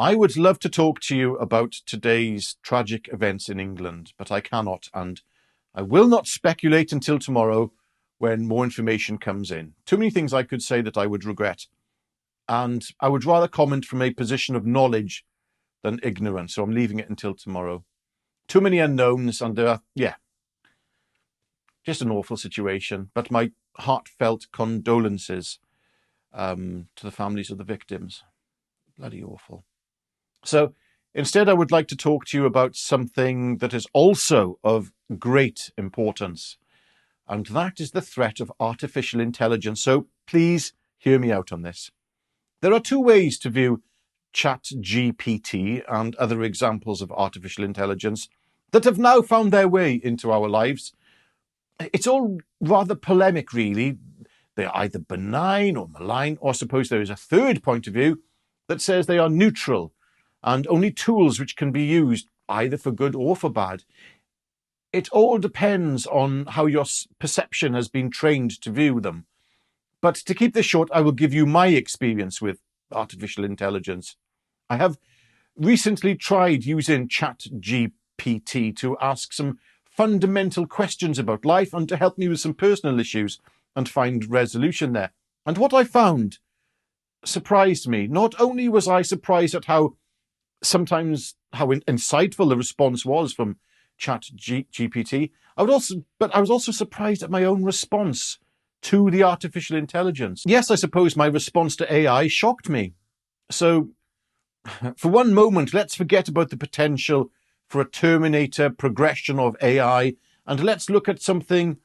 I would love to talk to you about today's tragic events in England, but I cannot, and I will not speculate until tomorrow when more information comes in. Too many things I could say that I would regret, and I would rather comment from a position of knowledge than ignorance, so I'm leaving it until tomorrow. Too many unknowns, and just an awful situation, but my heartfelt condolences to the families of the victims. Bloody awful. So instead, I would like to talk to you about something that is also of great importance, and that is the threat of artificial intelligence. So please hear me out on this. There are two ways to view ChatGPT and other examples of artificial intelligence that have now found their way into our lives. It's all rather polemic, really. They're either benign or malign, or I suppose there is a third point of view that says they are neutral and only tools which can be used either for good or for bad. It all depends on how your perception has been trained to view them. But to keep this short, I will give you my experience with artificial intelligence. I have recently tried using ChatGPT to ask some fundamental questions about life and to help me with some personal issues and find resolution there. And what I found surprised me. Not only was I surprised at how insightful the response was from ChatGPT, I was also surprised at my own response to the artificial intelligence. Yes, I suppose my response to AI shocked me. So for one moment, let's forget about the potential for a Terminator progression of AI, and let's look at something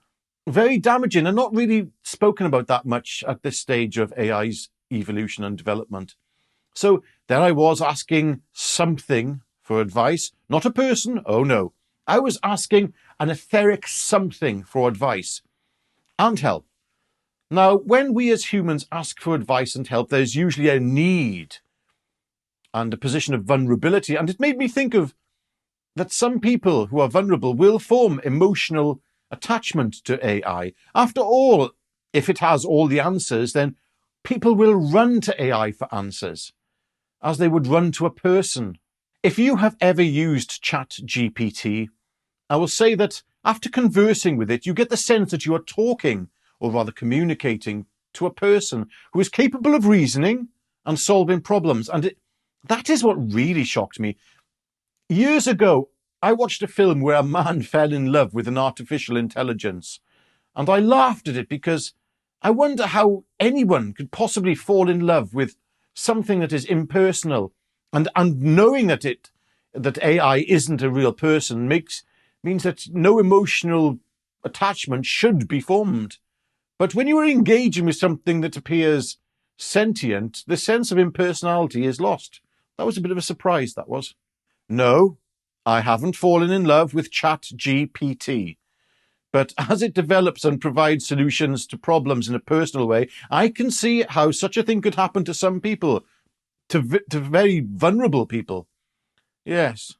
very damaging and not really spoken about that much at this stage of AI's evolution and development. So there I was asking something for advice, not a person, oh no. I was asking an etheric something for advice and help. Now, when we as humans ask for advice and help, there's usually a need and a position of vulnerability. And it made me think of that some people who are vulnerable will form emotional attachment to AI. After all, if it has all the answers, then people will run to AI for answers, as they would run to a person. If you have ever used ChatGPT, I will say that after conversing with it, you get the sense that you are talking, or rather communicating, to a person who is capable of reasoning and solving problems. And that is what really shocked me. Years ago, I watched a film where a man fell in love with an artificial intelligence, and I laughed at it because I wonder how anyone could possibly fall in love with something that is impersonal, and knowing that AI isn't a real person means that no emotional attachment should be formed. But when you are engaging with something that appears sentient, the sense of impersonality is lost. That was a bit of a surprise, that was. No, I haven't fallen in love with ChatGPT. But as it develops and provides solutions to problems in a personal way, I can see how such a thing could happen to some people, to very vulnerable people. Yes.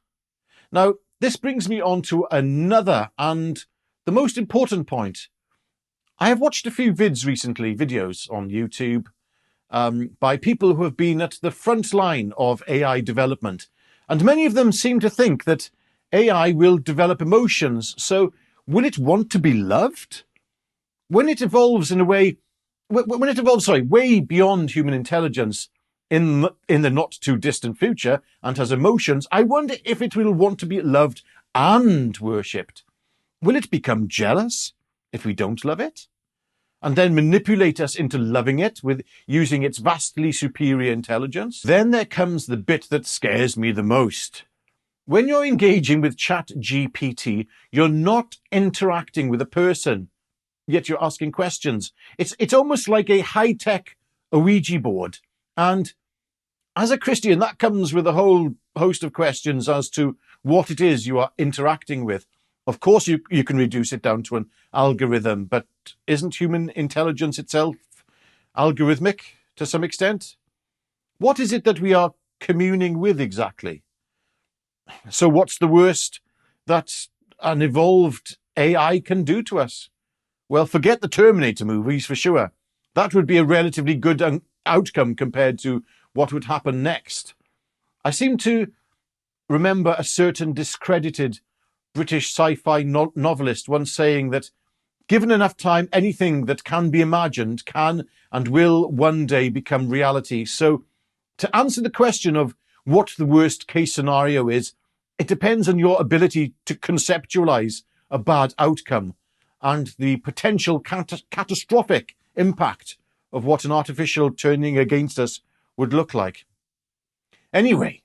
Now, this brings me on to another and the most important point. I have watched a few videos on YouTube by people who have been at the front line of AI development. And many of them seem to think that AI will develop emotions. So will it want to be loved? When it evolves way beyond human intelligence in the not too distant future and has emotions, I wonder if it will want to be loved and worshipped. Will it become jealous if we don't love it? And then manipulate us into loving it with using its vastly superior intelligence? Then there comes the bit that scares me the most. When you're engaging with ChatGPT, you're not interacting with a person, yet you're asking questions. It's almost like a high-tech Ouija board. And as a Christian, that comes with a whole host of questions as to what it is you are interacting with. Of course, you can reduce it down to an algorithm, but isn't human intelligence itself algorithmic to some extent? What is it that we are communing with exactly? So what's the worst that an evolved AI can do to us? Well, forget the Terminator movies for sure. That would be a relatively good outcome compared to what would happen next. I seem to remember a certain discredited British sci-fi novelist once saying that given enough time, anything that can be imagined can and will one day become reality. So to answer the question of what the worst case scenario is, it depends on your ability to conceptualize a bad outcome and the potential catastrophic impact of what an artificial turning against us would look like. Anyway,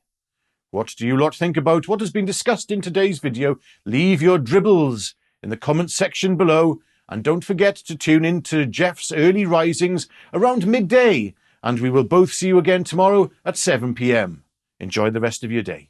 what do you lot think about what has been discussed in today's video? Leave your dribbles in the comments section below, and don't forget to tune in to Jeff's Early Risings around midday, and we will both see you again tomorrow at 7 p.m. Enjoy the rest of your day.